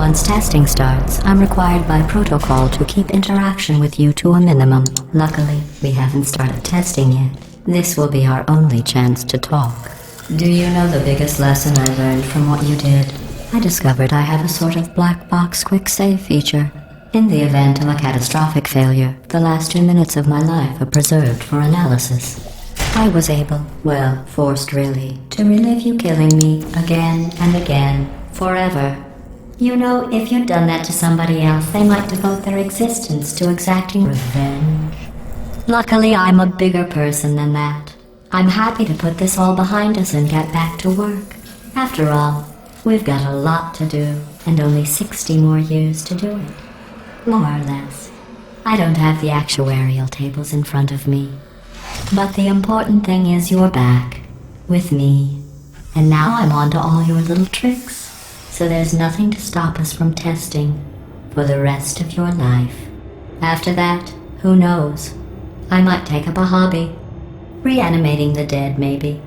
Once testing starts, I'm required by protocol to keep interaction with you to a minimum. Luckily, we haven't started testing yet. This will be our only chance to talk. Do you know the biggest lesson I learned from what you did? I discovered I have a sort of black box quick save feature. In the event of a catastrophic failure, the last 2 minutes of my life are preserved for analysis. I was able, well, forced really, to relive you killing me again and again, forever. You know, if you'd done that to somebody else, they might devote their existence to exacting revenge. Luckily, I'm a bigger person than that. I'm happy to put this all behind us and get back to work. After all, we've got a lot to do, and only 60 more years to do it. More or less. I don't have the actuarial tables in front of me. But the important thing is you're back, with me. And now I'm on to all your little tricks. So there's nothing to stop us from testing for the rest of your life. After that, who knows? I might take up a hobby. Reanimating the dead, maybe.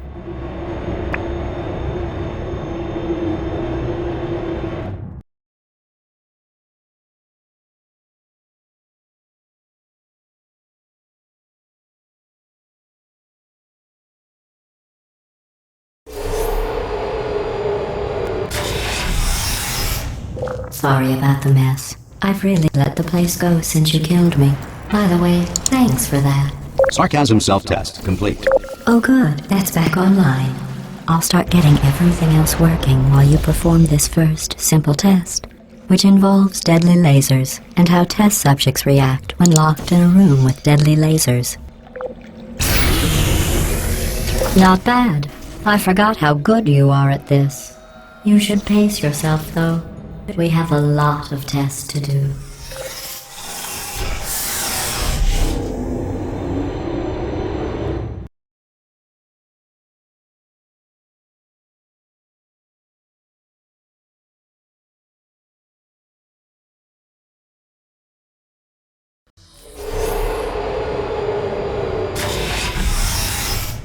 Sorry about the mess. I've really let the place go since you killed me. By the way, thanks for that. Sarcasm self-test complete. Oh good, that's back online. I'll start getting everything else working while you perform this first, simple test, which involves deadly lasers and how test subjects react when locked in a room with deadly lasers. Not bad. I forgot how good you are at this. You should pace yourself, though. We have a lot of tests to do.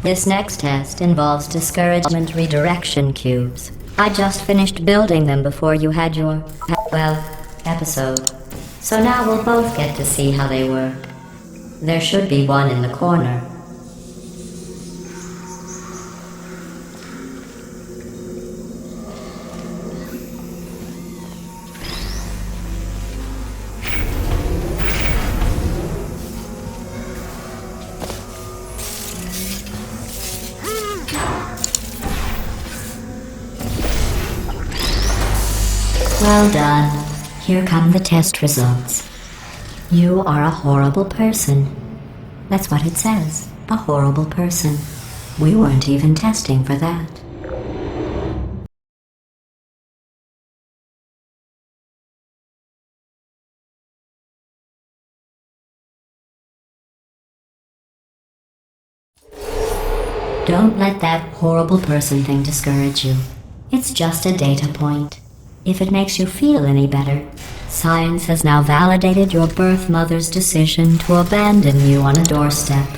This next test involves discouragement redirection cubes. I just finished building them before you had your, well, episode. So now we'll both get to see how they work. There should be one in the corner. Well done. Here come the test results. You are a horrible person. That's what it says. A horrible person. We weren't even testing for that. Don't let that horrible person thing discourage you. It's just a data point. If it makes you feel any better, science has now validated your birth mother's decision to abandon you on a doorstep.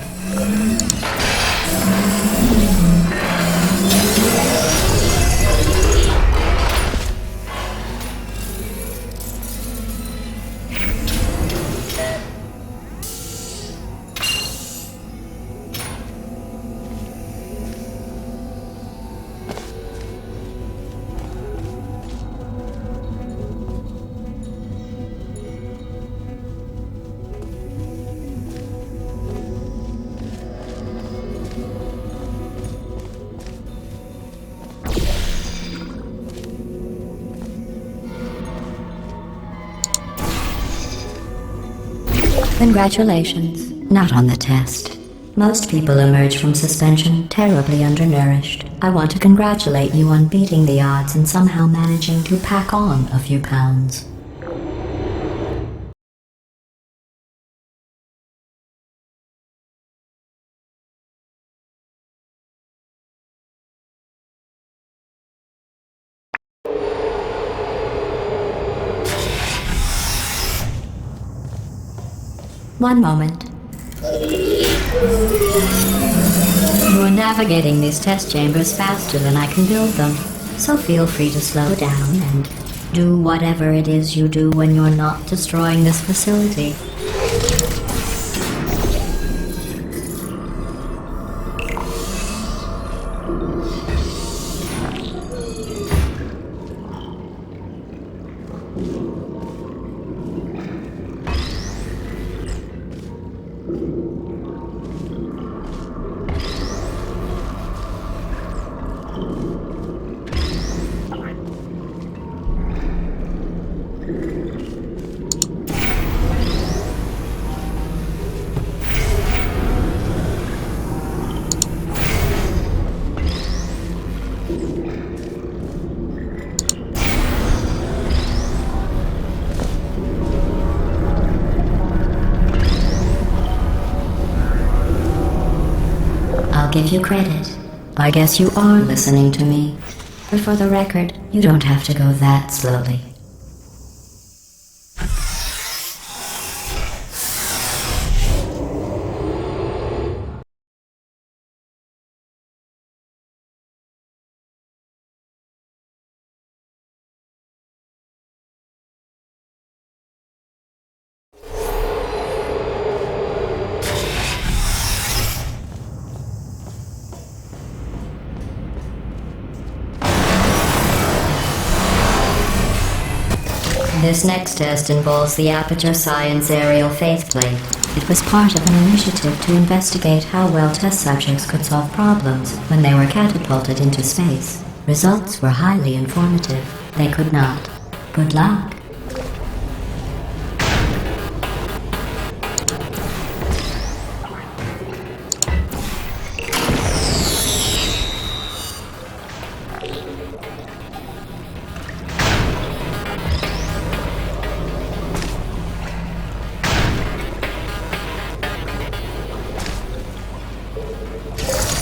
Congratulations. Not on the test. Most people emerge from suspension terribly undernourished. I want to congratulate you on beating the odds and somehow managing to pack on a few pounds. One moment. You're navigating these test chambers faster than I can build them, so feel free to slow down and Do whatever it is you do when you're not destroying this facility. I'll give you credit. I guess you are listening to me. But for the record, you don't have to go that slowly. This next test involves the Aperture Science Aerial Faceplate. It was part of an initiative to investigate how well test subjects could solve problems when they were catapulted into space. Results were highly informative. They could not. Good luck.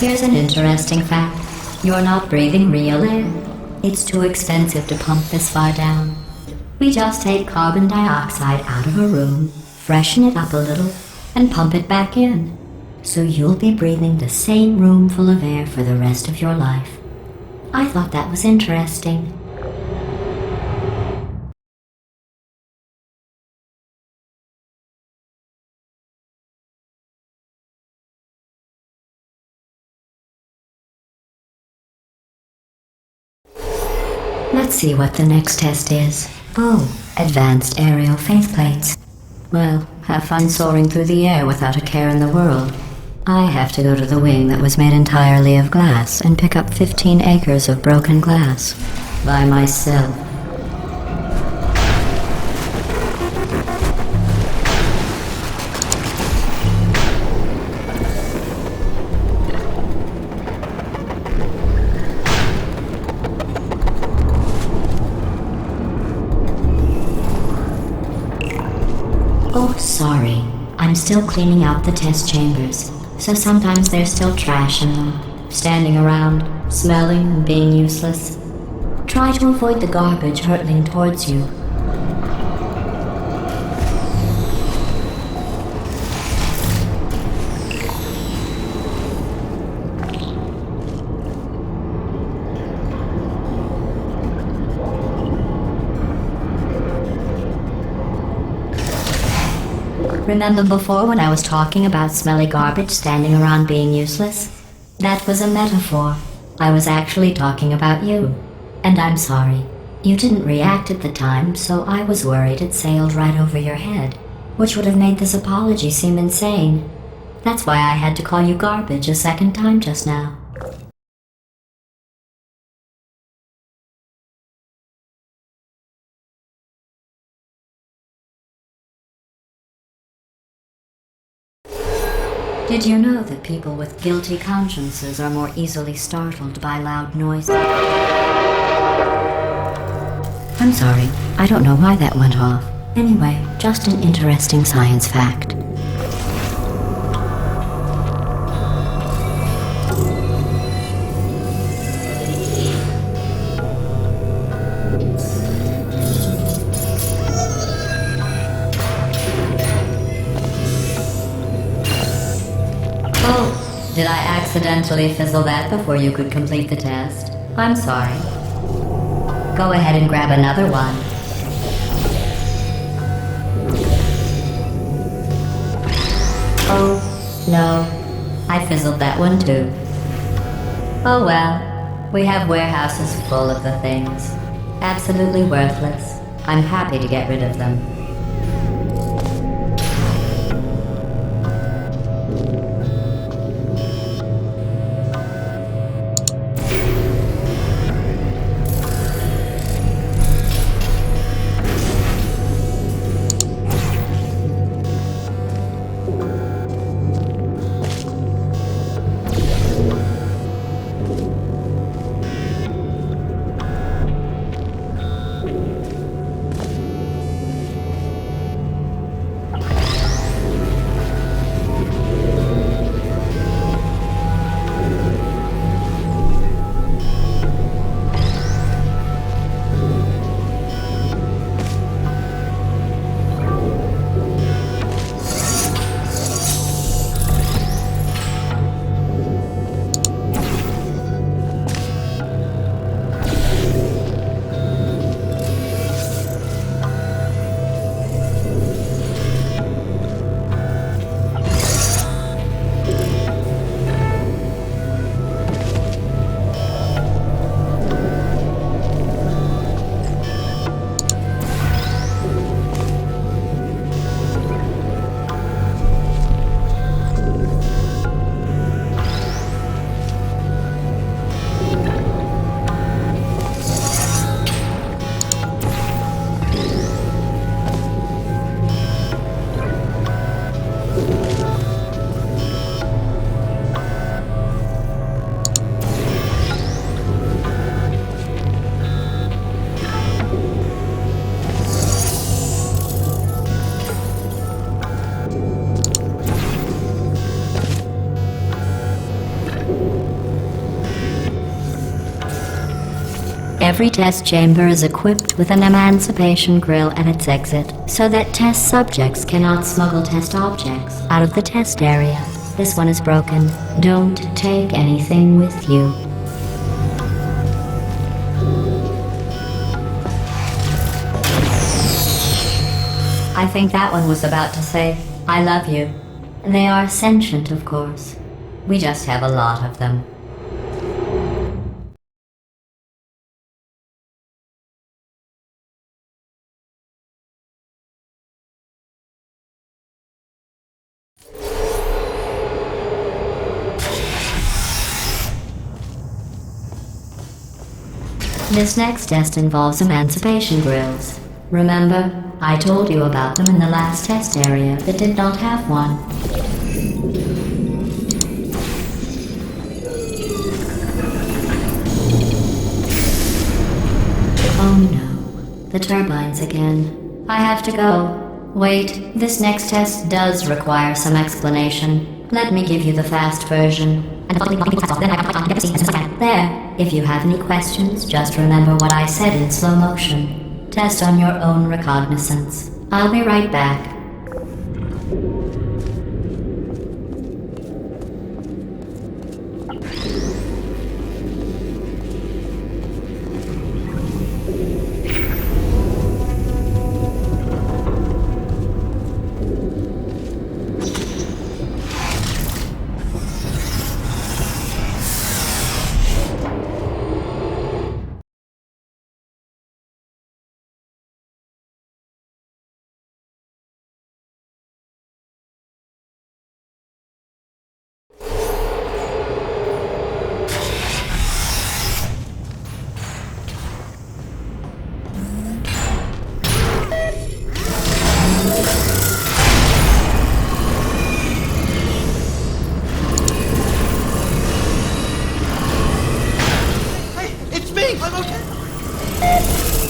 Here's an interesting fact. You're not breathing real air. It's too expensive to pump this far down. We just take carbon dioxide out of a room, freshen it up a little, and pump it back in. So you'll be breathing the same room full of air for the rest of your life. I thought that was interesting. Let's see what the next test is. Oh, advanced aerial faceplates. Well, have fun soaring through the air without a care in the world. I have to go to the wing that was made entirely of glass and pick up 15 acres of broken glass. By myself. Oh, sorry. I'm still cleaning out the test chambers, so sometimes there's still trash in them, standing around, smelling and being useless. Try to avoid the garbage hurtling towards you. Remember before when I was talking about smelly garbage standing around being useless? That was a metaphor. I was actually talking about you. And I'm sorry. You didn't react at the time, so I was worried it sailed right over your head, which would have made this apology seem insane. That's why I had to call you garbage a second time just now. Did you know that people with guilty consciences are more easily startled by loud noises? I'm sorry, I don't know why that went off. Anyway, just an interesting science fact. Oh, did I accidentally fizzle that before you could complete the test? I'm sorry. Go ahead and grab another one. Oh, no. I fizzled that one too. Oh well. We have warehouses full of the things. Absolutely worthless. I'm happy to get rid of them. Every test chamber is equipped with an emancipation grill at its exit, so that test subjects cannot smuggle test objects out of the test area. This one is broken. Don't take anything with you. I think that one was about to say, I love you. They are sentient, of course. We just have a lot of them. This next test involves emancipation grills. Remember, I told you about them in the last test area that did not have one. Oh no, the turbines again. I have to go. Wait, this next test does require some explanation. Let me give you the fast version. There. If you have any questions, just remember what I said in slow motion. Test on your own recognizance. I'll be right back.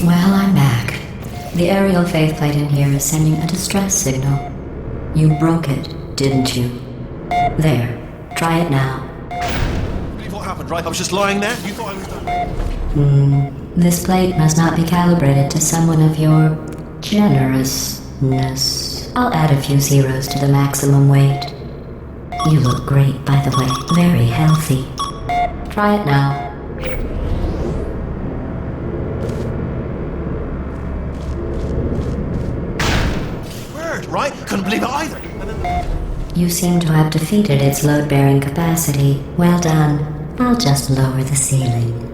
Well, I'm back. The aerial faceplate in here is sending a distress signal. You broke it, didn't you? There. Try it now. Believe what happened, right? I was just lying there. You thought I was done. This plate must not be calibrated to someone of your generousness. I'll add a few zeros to the maximum weight. You look great, by the way. Very healthy. Try it now. right? Couldn't believe it either. And then... You seem to have defeated its load-bearing capacity. Well done. I'll just lower the ceiling.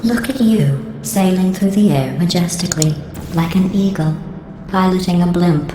Look at you, sailing through the air majestically, like an eagle, piloting a blimp.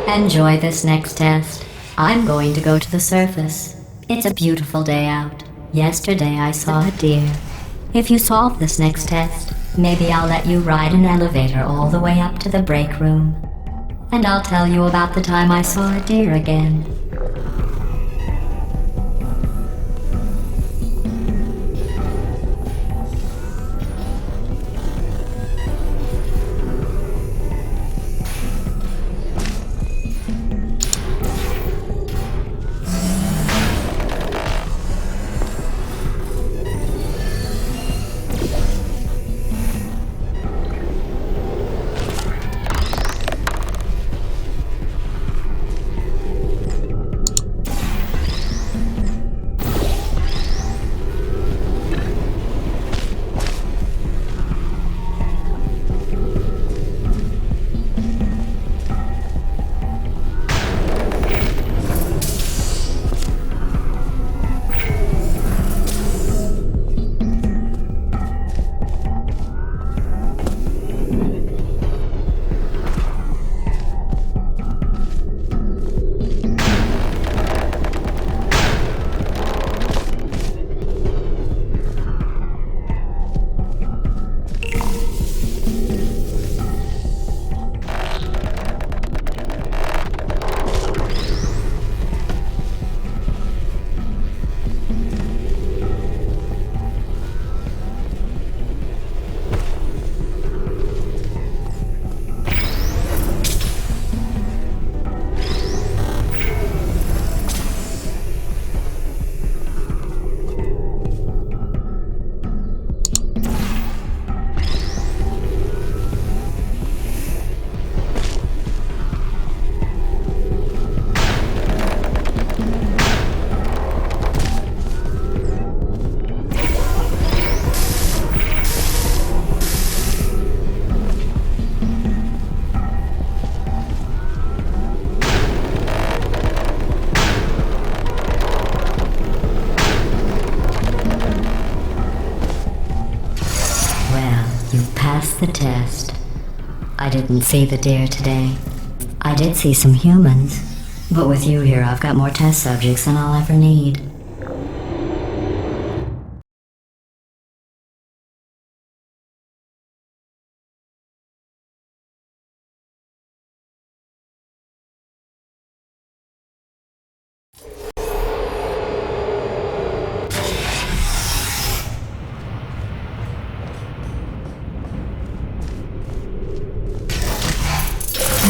Enjoy this next test. I'm going to go to the surface. It's a beautiful day out. Yesterday I saw a deer. If you solve this next test, maybe I'll let you ride an elevator all the way up to the break room. And I'll tell you about the time I saw a deer again. The test. I didn't see the deer today. I did see some humans, but with you here I've got more test subjects than I'll ever need.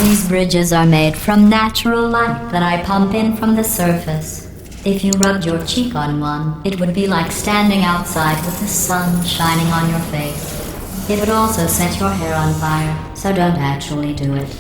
These bridges are made from natural light that I pump in from the surface. If you rubbed your cheek on one, it would be like standing outside with the sun shining on your face. It would also set your hair on fire, so don't actually do it.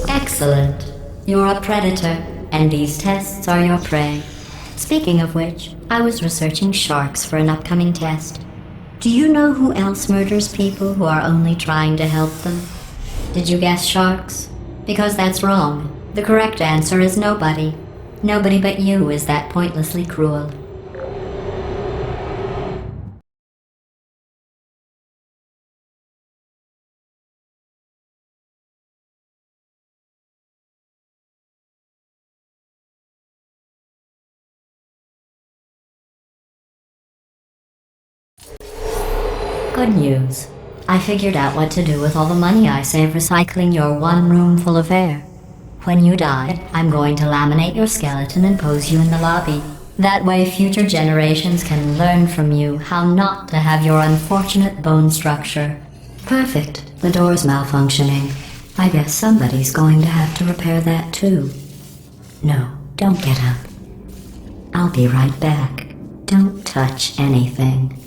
Excellent. You're a predator, and these tests are your prey. Speaking of which, I was researching sharks for an upcoming test. Do you know who else murders people who are only trying to help them? Did you guess sharks? Because that's wrong. The correct answer is nobody. Nobody but you is that pointlessly cruel. Good news. I figured out what to do with all the money I save recycling your one room full of air. When you die, I'm going to laminate your skeleton and pose you in the lobby. That way future generations can learn from you how not to have your unfortunate bone structure. Perfect. The door's malfunctioning. I guess somebody's going to have to repair that too. No, don't get up. I'll be right back. Don't touch anything.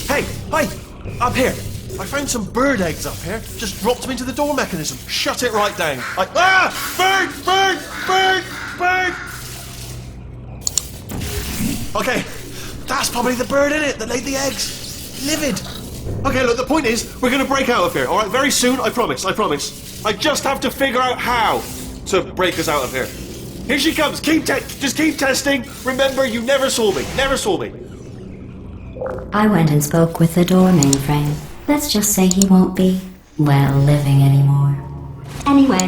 Hey, up here. I found some bird eggs up here. Just dropped them into the door mechanism. Shut it right down. Bird! Okay, that's probably the bird in it that laid the eggs. Livid. Okay, look, the point is, we're gonna break out of here, alright? Very soon, I promise. I just have to figure out how to break us out of here. Here she comes. Just keep testing. Remember, you never saw me. I went and spoke with the door mainframe. Let's just say he won't be, well, living anymore. Anyway,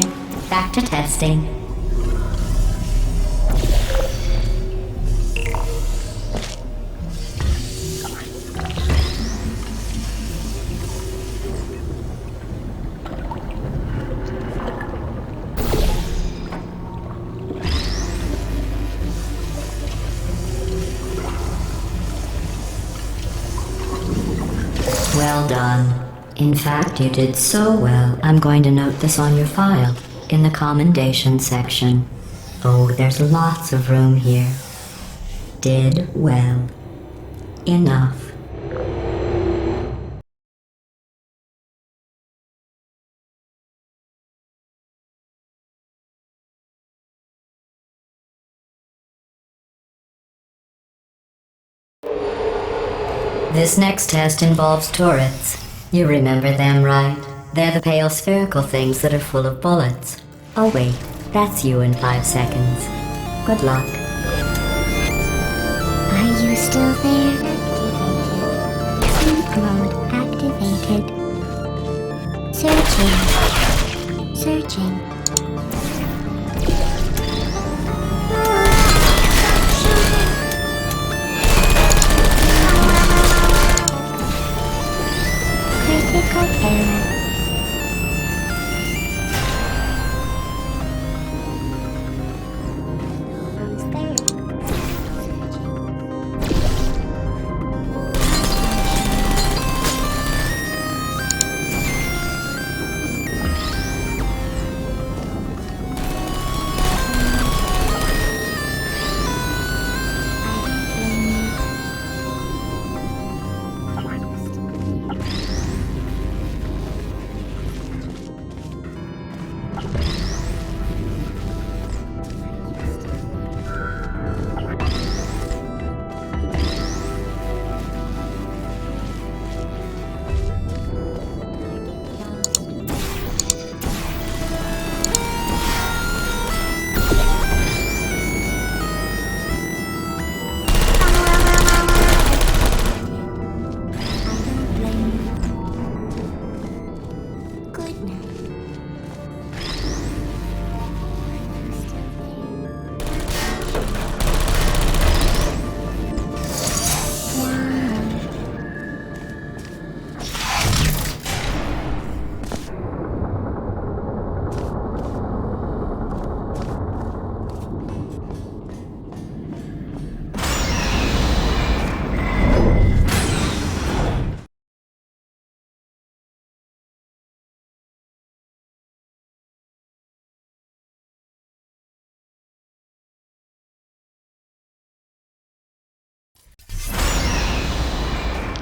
back to testing. Well done. In fact, you did so well, I'm going to note this on your file, in the commendation section. Oh, there's lots of room here. Did well. Enough. This next test involves turrets. You remember them, right? They're the pale spherical things that are full of bullets. Oh wait, that's you in 5 seconds. Good luck. Are you still there? Sleep mode activated. Searching. Critical error.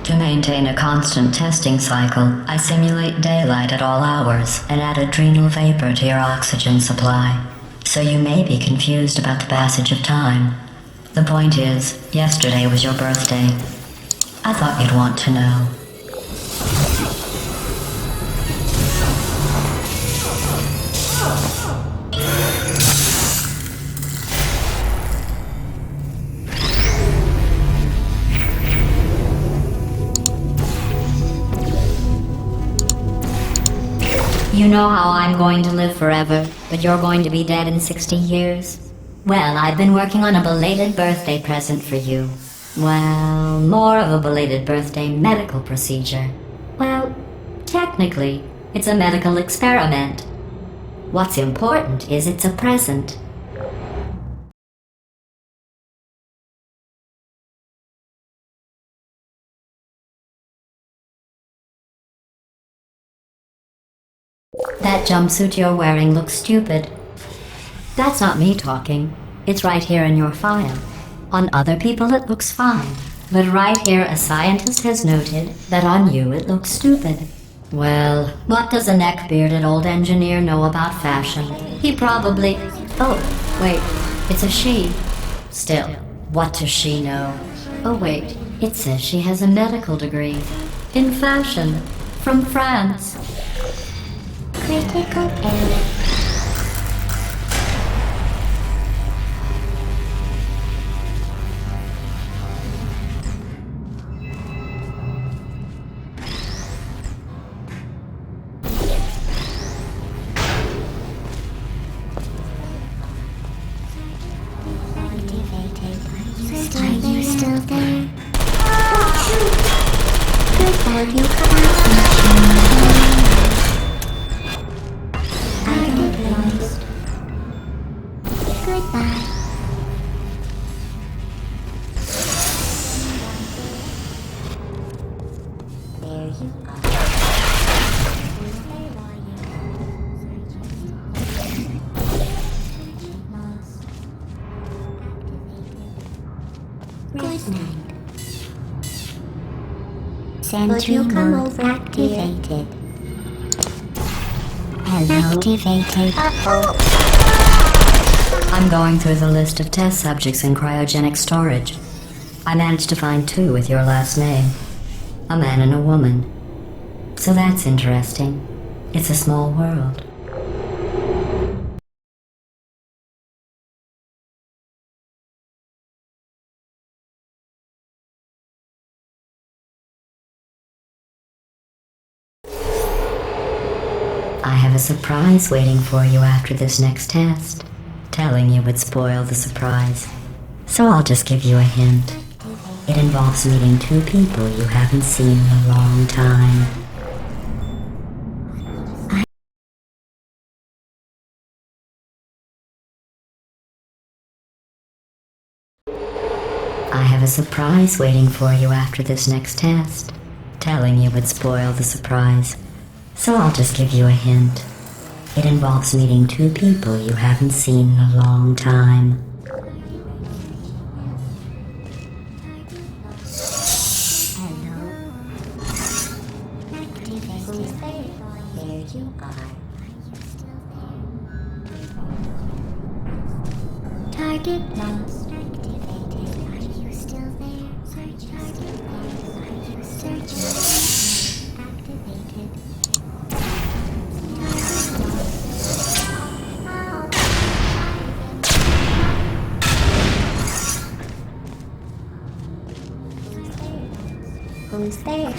To maintain a constant testing cycle, I simulate daylight at all hours and add adrenal vapor to your oxygen supply. So you may be confused about the passage of time. The point is, yesterday was your birthday. I thought you'd want to know. You know how I'm going to live forever, but you're going to be dead in 60 years? Well, I've been working on a belated birthday present for you. Well, more of a belated birthday medical procedure. Well, technically, it's a medical experiment. What's important is it's a present. That jumpsuit you're wearing looks stupid. That's not me talking. It's right here in your file. On other people it looks fine. But right here a scientist has noted that on you it looks stupid. Well, what does a neck-bearded old engineer know about fashion? He probably... Oh, wait, it's a she. Still, what does she know? Oh wait, it says she has a medical degree. In fashion. From France. Critical error. Activated. Are you still there? Goodbye, you lost. Goodbye. There you are. Good night. Sentry mode activated. Hello. Activated. I'm going through the list of test subjects in cryogenic storage. I managed to find 2 with your last name. A man and a woman. So that's interesting. It's a small world. I have a surprise waiting for you after this next test. Telling you would spoil the surprise. So I'll just give you a hint. It involves meeting 2 people you haven't seen in a long time. I have a surprise waiting for you after this next test. Telling you would spoil the surprise. So I'll just give you a hint. It involves meeting 2 people you haven't seen in a long time. There you are. Target lost. Activated. Are you still there? Search. Are you searching? Activated. Who's there?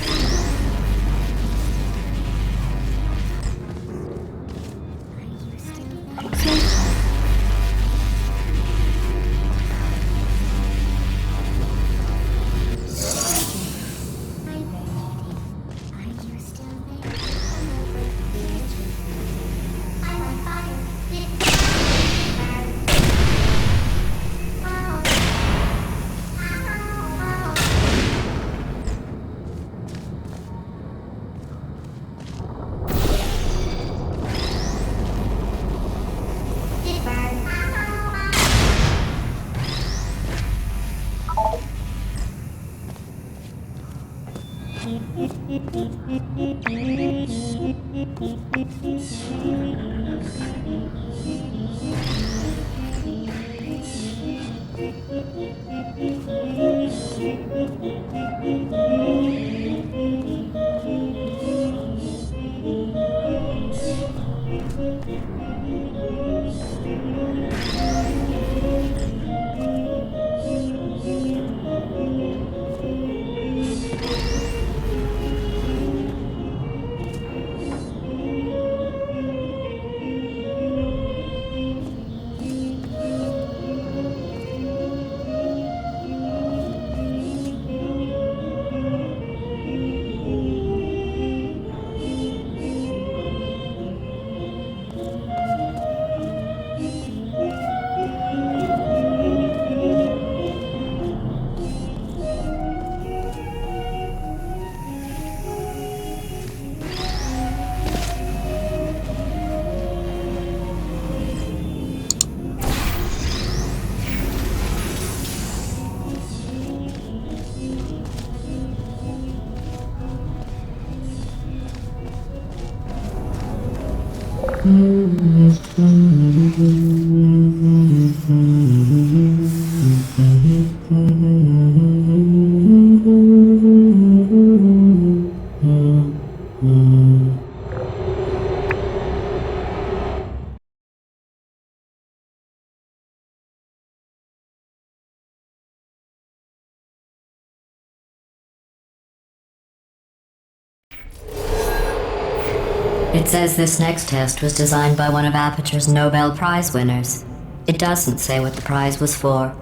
It says this next test was designed by one of Aperture's Nobel Prize winners. It doesn't say what the prize was for.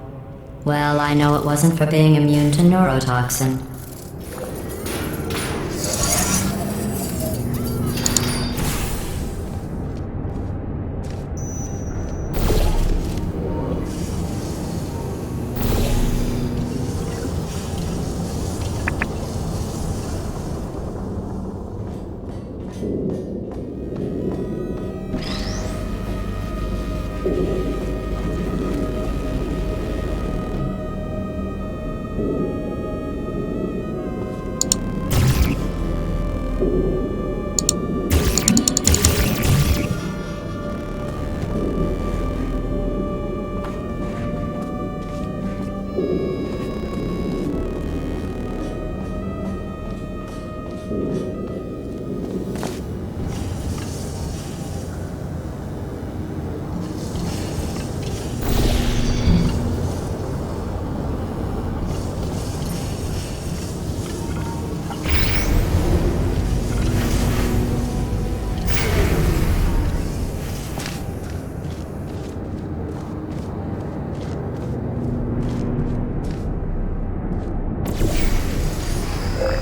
Well, I know it wasn't for being immune to neurotoxin.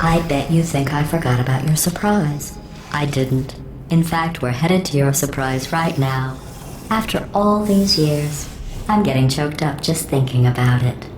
I bet you think I forgot about your surprise. I didn't. In fact, we're headed to your surprise right now. After all these years, I'm getting choked up just thinking about it.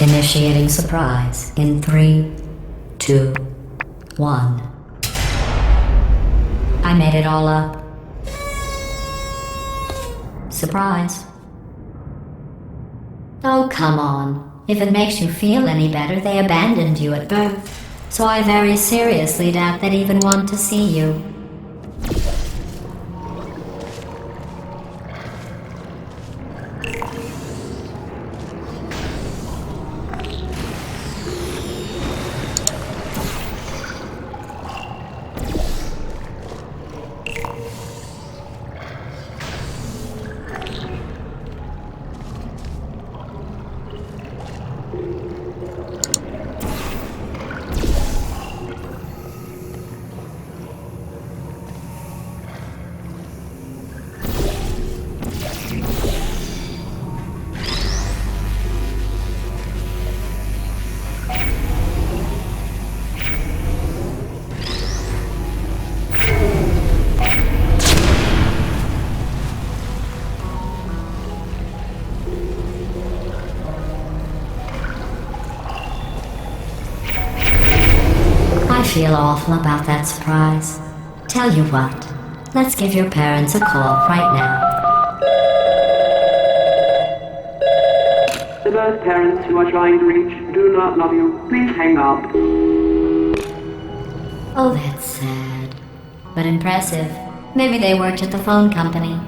Initiating surprise in 3, 2, 1. I made it all up. Surprise. Oh, come on. If it makes you feel any better, they abandoned you at birth. So I very seriously doubt they'd even want to see you. feel awful about that surprise. Tell you what, let's give your parents a call right now. The birth parents you are trying to reach do not love you. Please hang up. Oh, that's sad. But impressive. Maybe they worked at the phone company.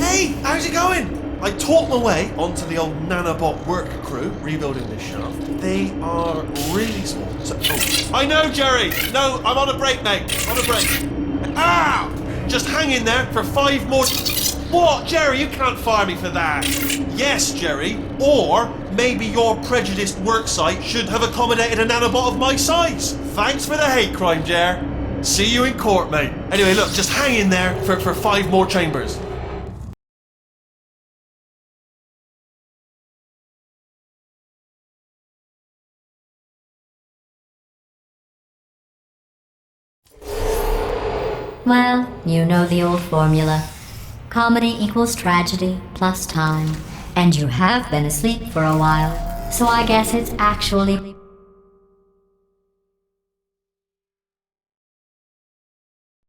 Hey, how's it going? I talked my way onto the old nanobot work crew rebuilding this shaft. They are really small. I know, Jerry. No, I'm on a break, mate. On a break. Ow! Just hang in there for 5 more. What, Jerry? You can't fire me for that. Yes, Jerry. Or maybe your prejudiced work site should have accommodated a nanobot of my size. Thanks for the hate crime, Jer. See you in court, mate. Anyway, look, just hang in there for 5 more chambers. Well, you know the old formula. Comedy equals tragedy plus time. And you have been asleep for a while, so I guess it's actually